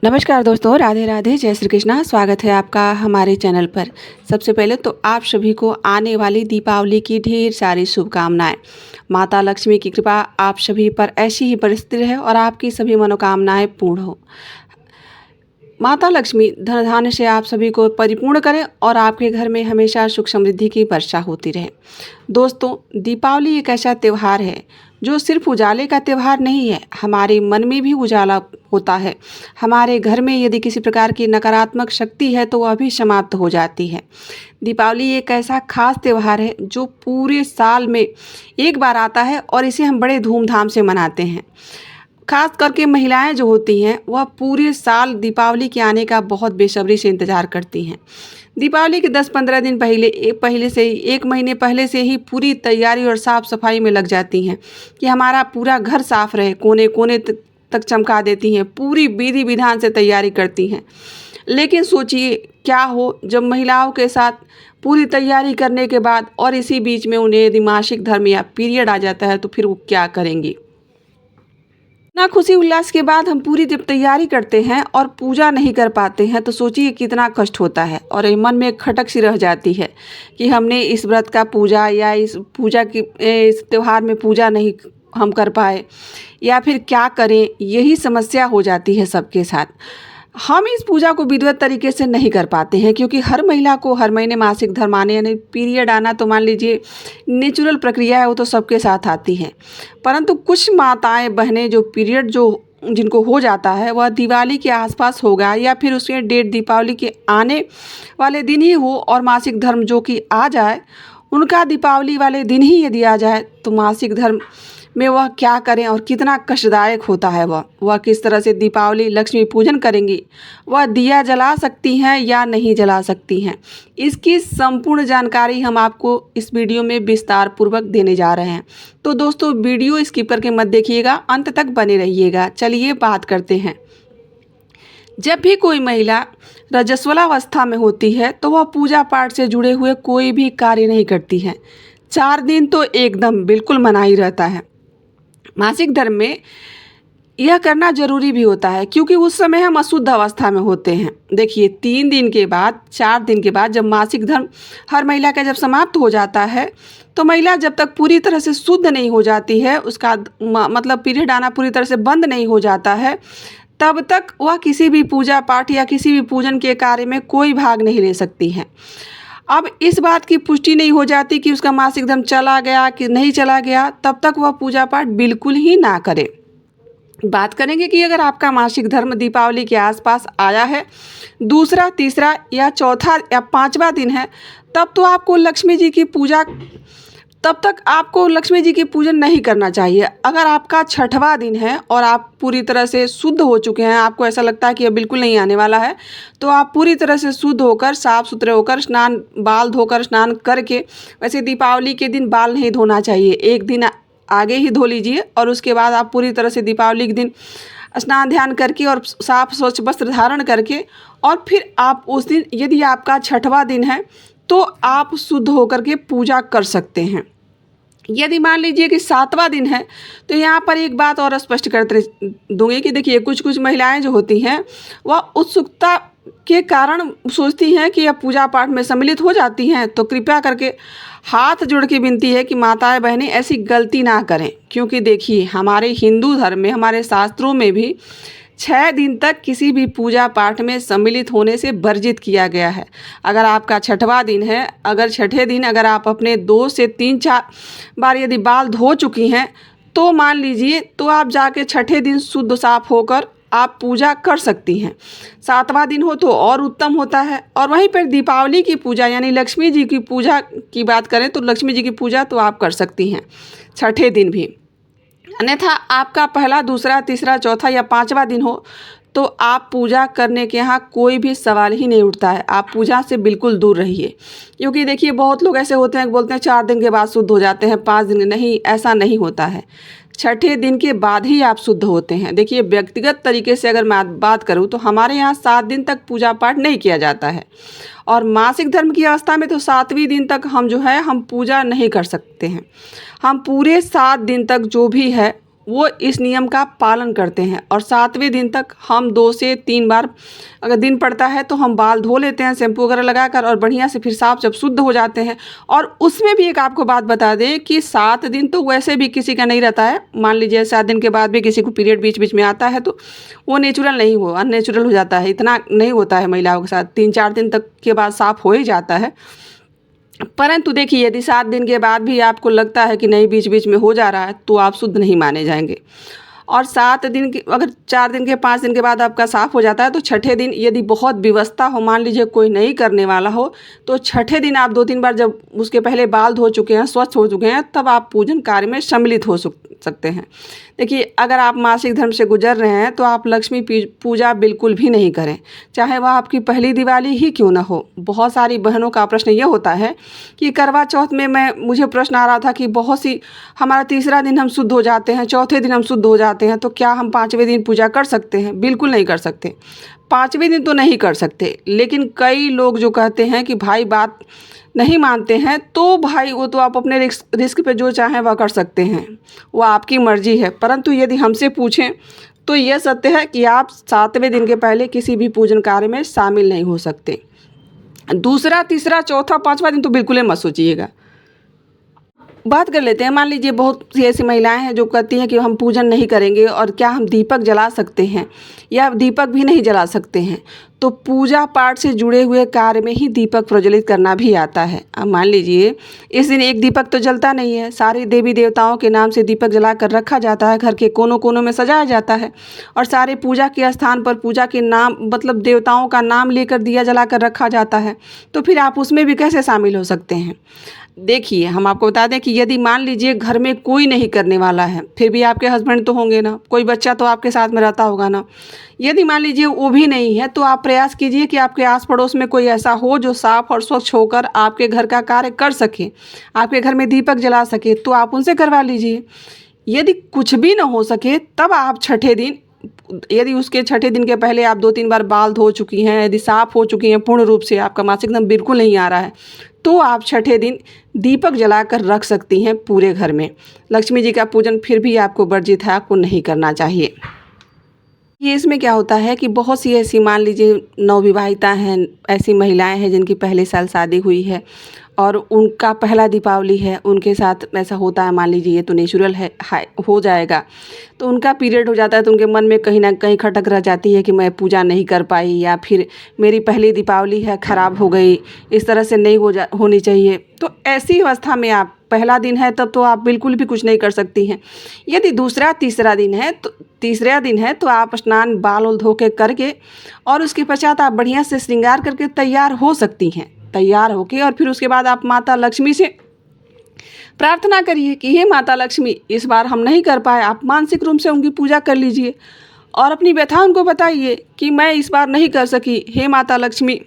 नमस्कार दोस्तों, राधे राधे, जय श्री कृष्णा। स्वागत है आपका हमारे चैनल पर। सबसे पहले तो आप सभी को आने वाली दीपावली की ढेर सारी शुभकामनाएं। माता लक्ष्मी की कृपा आप सभी पर ऐसी ही बरसती रहे और आपकी सभी मनोकामनाएं पूर्ण हो। माता लक्ष्मी धन धान्य से आप सभी को परिपूर्ण करें और आपके घर में हमेशा सुख समृद्धि की वर्षा होती रहे। दोस्तों, दीपावली एक ऐसा त्यौहार है जो सिर्फ उजाले का त्यौहार नहीं है, हमारे मन में भी उजाला होता है। हमारे घर में यदि किसी प्रकार की नकारात्मक शक्ति है तो वह भी समाप्त हो जाती है। दीपावली एक ऐसा खास त्यौहार है जो पूरे साल में एक बार आता है और इसे हम बड़े धूमधाम से मनाते हैं। खास करके महिलाएं जो होती हैं वह पूरे साल दीपावली के आने का बहुत बेसब्री से इंतज़ार करती हैं। दीपावली के 10-15 दिन पहले से ही 1 महीने पहले से ही पूरी तैयारी और साफ़ सफाई में लग जाती हैं कि हमारा पूरा घर साफ़ रहे, कोने कोने तक चमका देती हैं, पूरी विधि विधान से तैयारी करती हैं। लेकिन सोचिए क्या हो जब महिलाओं के साथ पूरी तैयारी करने के बाद और इसी बीच में उन्हें यदि मासिक धर्म या पीरियड आ जाता है तो फिर वो क्या करेंगी। इतना खुशी उल्लास के बाद हम पूरी जब तैयारी करते हैं और पूजा नहीं कर पाते हैं तो सोचिए कितना कष्ट होता है और ये मन में एक खटक सी रह जाती है कि हमने इस व्रत का पूजा या इस त्यौहार में पूजा नहीं हम कर पाए या फिर क्या करें, यही समस्या हो जाती है सबके साथ। हम इस पूजा को विधिवत तरीके से नहीं कर पाते हैं क्योंकि हर महिला को हर महीने मासिक धर्म आने यानी पीरियड आना तो मान लीजिए नेचुरल प्रक्रिया है, वो तो सबके साथ आती है। परंतु कुछ माताएं बहनें जो पीरियड जो जिनको हो जाता है वह दिवाली के आसपास होगा या फिर उसके डेट दीपावली के आने वाले दिन ही हो और मासिक धर्म जो कि आ जाए, उनका दीपावली वाले दिन ही यदि आ जाए तो मासिक धर्म में वह क्या करें और कितना कष्टदायक होता है। वह किस तरह से दीपावली लक्ष्मी पूजन करेंगी, वह दिया जला सकती हैं या नहीं जला सकती हैं, इसकी संपूर्ण जानकारी हम आपको इस वीडियो में विस्तार पूर्वक देने जा रहे हैं। तो दोस्तों, वीडियो स्किप करके मत देखिएगा, अंत तक बने रहिएगा। चलिए बात करते हैं। जब भी कोई महिला रजस्वलावस्था में होती है तो वह पूजा पाठ से जुड़े हुए कोई भी कार्य नहीं करती है। 4 दिन तो एकदम बिल्कुल मना ही रहता है। मासिक धर्म में यह करना जरूरी भी होता है क्योंकि उस समय हम अशुद्ध अवस्था में होते हैं। देखिए 3 दिन के बाद 4 दिन के बाद जब मासिक धर्म हर महिला का जब समाप्त हो जाता है तो महिला जब तक पूरी तरह से शुद्ध नहीं हो जाती है, उसका मतलब पीरियड आना पूरी तरह से बंद नहीं हो जाता है, तब तक वह किसी भी पूजा पाठ या किसी भी पूजन के कार्य में कोई भाग नहीं ले सकती हैं। अब इस बात की पुष्टि नहीं हो जाती कि उसका मासिक धर्म चला गया कि नहीं चला गया, तब तक वह पूजा पाठ बिल्कुल ही ना करे। बात करेंगे कि अगर आपका मासिक धर्म दीपावली के आसपास आया है, दूसरा, तीसरा या चौथा या 5वां दिन है, तब तक आपको लक्ष्मी जी की पूजन नहीं करना चाहिए। अगर आपका 6वां दिन है और आप पूरी तरह से शुद्ध हो चुके हैं, आपको ऐसा लगता है कि अब बिल्कुल नहीं आने वाला है, तो आप पूरी तरह से शुद्ध होकर साफ़ सुथरे होकर बाल धोकर स्नान करके, वैसे दीपावली के दिन बाल नहीं धोना चाहिए, एक दिन आगे ही धो लीजिए और उसके बाद आप पूरी तरह से दीपावली के दिन स्नान ध्यान करके और साफ स्वच्छ वस्त्र धारण करके और फिर आप उस दिन यदि आपका 6वां दिन है तो आप शुद्ध होकर के पूजा कर सकते हैं। यदि मान लीजिए कि 7वां दिन है तो यहाँ पर एक बात और स्पष्ट कर दूंगी कि देखिए कुछ महिलाएं जो होती हैं वह उत्सुकता के कारण सोचती हैं कि अब पूजा पाठ में सम्मिलित हो जाती हैं, तो कृपया करके हाथ जोड़ के विनती है कि माताएं बहनें ऐसी गलती ना करें क्योंकि देखिए हमारे हिंदू धर्म में, हमारे शास्त्रों में भी 6 दिन तक किसी भी पूजा पाठ में सम्मिलित होने से वर्जित किया गया है। अगर आपका 6वां दिन है, अगर 6ठे दिन अगर आप अपने 2 से 3-4 बार यदि बाल धो चुकी हैं तो मान लीजिए तो आप जाके 6ठे दिन शुद्ध साफ होकर आप पूजा कर सकती हैं। 7वां दिन हो तो और उत्तम होता है। और वहीं पर दीपावली की पूजा यानी लक्ष्मी जी की पूजा की बात करें तो लक्ष्मी जी की पूजा तो आप कर सकती हैं 6ठे दिन भी। अन्यथा आपका 1, 2, 3, 4 या 5वां दिन हो तो आप पूजा करने के यहाँ कोई भी सवाल ही नहीं उठता है, आप पूजा से बिल्कुल दूर रहिए। क्योंकि देखिए बहुत लोग ऐसे होते हैं कि बोलते हैं 4 दिन के बाद शुद्ध हो जाते हैं, 5 दिन नहीं, ऐसा नहीं होता है। 6ठे दिन के बाद ही आप शुद्ध होते हैं। देखिए व्यक्तिगत तरीके से अगर मैं बात करूँ तो हमारे यहाँ 7 दिन तक पूजा पाठ नहीं किया जाता है और मासिक धर्म की अवस्था में तो 7वें दिन तक हम पूजा नहीं कर सकते हैं। हम पूरे 7 दिन तक जो भी है वो इस नियम का पालन करते हैं। और 7वें दिन तक हम 2 से 3 बार अगर दिन पड़ता है तो हम बाल धो लेते हैं शैम्पू वगैरह लगाकर, और बढ़िया से फिर साफ जब शुद्ध हो जाते हैं। और उसमें भी एक आपको बात बता दें कि 7 दिन तो वैसे भी किसी का नहीं रहता है। मान लीजिए 7 दिन के बाद भी किसी को पीरियड बीच बीच में आता है तो वो नेचुरल नहीं हो, अननेचुरल हो जाता है। इतना नहीं होता है महिलाओं के साथ, 3-4 दिन तक के बाद साफ हो ही जाता है। परंतु देखिए, यदि 7 दिन के बाद भी आपको लगता है कि नहीं बीच बीच में हो जा रहा है, तो आप शुद्ध नहीं माने जाएंगे। और 7 दिन के अगर 4 दिन के 5 दिन के बाद आपका साफ़ हो जाता है, तो छठे दिन यदि बहुत विवशता हो, मान लीजिए कोई नहीं करने वाला हो, तो छठे दिन आप 2-3 बार जब उसके पहले बाल धो चुके हैं, स्वच्छ हो चुके हैं, तब आप पूजन कार्य में सम्मिलित हो सकते हैं। देखिए, अगर आप मासिक धर्म से गुजर रहे हैं तो आप लक्ष्मी पूजा बिल्कुल भी नहीं करें, चाहे वह आपकी पहली दिवाली ही क्यों ना हो। बहुत सारी बहनों का प्रश्न ये होता है कि करवा चौथ में मुझे प्रश्न आ रहा था कि बहुत सी हमारा तीसरा दिन हम शुद्ध हो जाते हैं, चौथे दिन हम शुद्ध हो जाते हैं, तो क्या हम 5वें दिन पूजा कर सकते हैं? बिल्कुल नहीं कर सकते। 5वें दिन तो नहीं कर सकते, लेकिन कई लोग जो कहते हैं कि भाई बात नहीं मानते हैं, तो भाई वो तो आप अपने रिस्क पे जो चाहें वह कर सकते हैं, वो आपकी मर्जी है। परंतु यदि हमसे पूछें तो यह सत्य है कि आप 7वें दिन के पहले किसी भी पूजन कार्य में शामिल नहीं हो सकते। दूसरा, तीसरा, चौथा, 5वां दिन तो बिल्कुल ही मत सोचिएगा। बात कर लेते हैं, मान लीजिए बहुत सी ऐसी महिलाएं हैं जो कहती हैं कि हम पूजन नहीं करेंगे, और क्या हम दीपक जला सकते हैं या दीपक भी नहीं जला सकते हैं? तो पूजा पाठ से जुड़े हुए कार्य में ही दीपक प्रज्वलित करना भी आता है। अब मान लीजिए इस दिन एक दीपक तो जलता नहीं है, सारे देवी देवताओं के नाम से दीपक जला कर रखा जाता है, घर के कोनों कोनों में सजाया जाता है, और सारे पूजा के स्थान पर पूजा के नाम मतलब देवताओं का नाम लेकर दिया जला कर रखा जाता है। तो फिर आप उसमें भी कैसे शामिल हो सकते हैं? देखिए, हम आपको बता दें कि यदि मान लीजिए घर में कोई नहीं करने वाला है, फिर भी आपके हस्बैंड तो होंगे ना, कोई बच्चा तो आपके साथ में रहता होगा ना। यदि मान लीजिए वो भी नहीं है, तो आप प्रयास कीजिए कि आपके आस पड़ोस में कोई ऐसा हो जो साफ और स्वच्छ होकर आपके घर का कार्य कर सके, आपके घर में दीपक जला सके, तो आप उनसे करवा लीजिए। यदि कुछ भी ना हो सके, तब आप छठे दिन, यदि उसके छठे दिन के पहले आप 2-3 बार बाल धो चुकी हैं, यदि साफ़ हो चुकी हैं पूर्ण रूप से, आपका मासिक धर्म बिल्कुल नहीं आ रहा है, तो आप छठे दिन दीपक जलाकर रख सकती हैं पूरे घर में। लक्ष्मी जी का पूजन फिर भी आपको वर्जित है, आपको नहीं करना चाहिए। ये इसमें क्या होता है कि बहुत सी ऐसी मान लीजिए नवविवाहिता हैं, ऐसी महिलाएं हैं जिनकी पहले साल शादी हुई है और उनका पहला दीपावली है, उनके साथ ऐसा होता है, मान लीजिए ये तो नेचुरल है, हो जाएगा, तो उनका पीरियड हो जाता है, तो उनके मन में कहीं ना कहीं खटक रह जाती है कि मैं पूजा नहीं कर पाई, या फिर मेरी पहली दीपावली है ख़राब हो गई, इस तरह से नहीं होनी चाहिए। तो ऐसी अवस्था में आप, पहला दिन है तब तो आप बिल्कुल भी कुछ नहीं कर सकती हैं। यदि दूसरा तीसरा दिन है तो आप स्नान बाल उल धो के करके, और उसके पश्चात आप बढ़िया से श्रृंगार करके तैयार हो सकती हैं। तैयार होके और फिर उसके बाद आप माता लक्ष्मी से प्रार्थना करिए कि हे माता लक्ष्मी, इस बार हम नहीं कर पाए, आप मानसिक रूप से उनकी पूजा कर लीजिए और अपनी व्यथा उनको बताइए कि मैं इस बार नहीं कर सकी, हे माता लक्ष्मी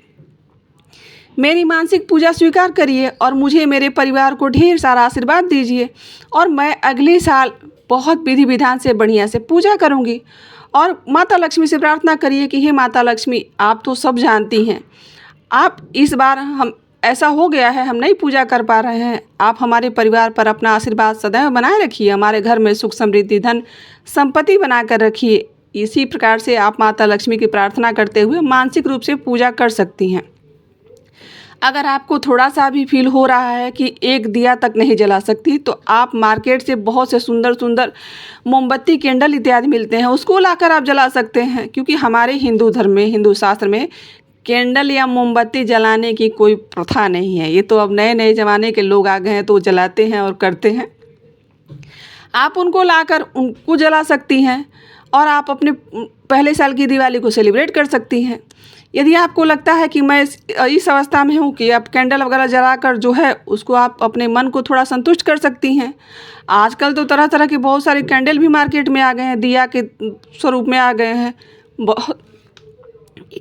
मेरी मानसिक पूजा स्वीकार करिए और मुझे, मेरे परिवार को ढेर सारा आशीर्वाद दीजिए, और मैं अगले साल बहुत विधि विधान से बढ़िया से पूजा करूँगी। और माता लक्ष्मी से प्रार्थना करिए कि हे माता लक्ष्मी, आप तो सब जानती हैं, आप इस बार हम ऐसा हो गया है, हम नहीं पूजा कर पा रहे हैं, आप हमारे परिवार पर अपना आशीर्वाद सदैव बनाए रखिए, हमारे घर में सुख समृद्धि धन संपत्ति बना कर रखिए। इसी प्रकार से आप माता लक्ष्मी की प्रार्थना करते हुए मानसिक रूप से पूजा कर सकती हैं। अगर आपको थोड़ा सा भी फील हो रहा है कि एक दिया तक नहीं जला सकती, तो आप मार्केट से बहुत से सुंदर सुंदर मोमबत्ती, कैंडल इत्यादि मिलते हैं, उसको लाकर आप जला सकते हैं। क्योंकि हमारे हिंदू धर्म में, हिंदू शास्त्र में कैंडल या मोमबत्ती जलाने की कोई प्रथा नहीं है। ये तो अब नए नए ज़माने के लोग आ गए हैं तो जलाते हैं और करते हैं। आप उनको लाकर उनको जला सकती हैं और आप अपने पहले साल की दिवाली को सेलिब्रेट कर सकती हैं। यदि आपको लगता है कि मैं इस अवस्था में हूँ कि आप कैंडल वगैरह जलाकर जो है उसको आप अपने मन को थोड़ा संतुष्ट कर सकती हैं। आजकल तो तरह तरह के बहुत सारे कैंडल भी मार्केट में आ गए हैं, दिया के स्वरूप में आ गए हैं।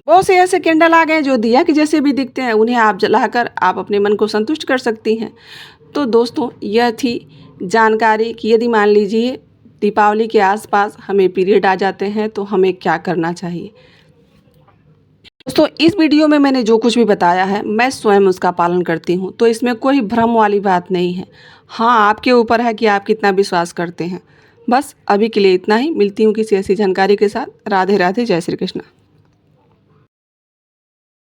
बहुत से ऐसे कैंडल आ गए हैं जो दिया के जैसे भी दिखते हैं, उन्हें आप जलाकर आप अपने मन को संतुष्ट कर सकती हैं। तो दोस्तों, यह थी जानकारी कि यदि मान लीजिए दीपावली के आसपास हमें पीरियड आ जाते हैं तो हमें क्या करना चाहिए। दोस्तों, इस वीडियो में मैंने जो कुछ भी बताया है मैं स्वयं उसका पालन करती हूँ, तो इसमें कोई भ्रम वाली बात नहीं है। हाँ, आपके ऊपर है कि आप कितना विश्वास करते हैं। बस अभी के लिए इतना ही। मिलती हूँ किसी ऐसी जानकारी के साथ। राधे राधे, जय श्री कृष्ण।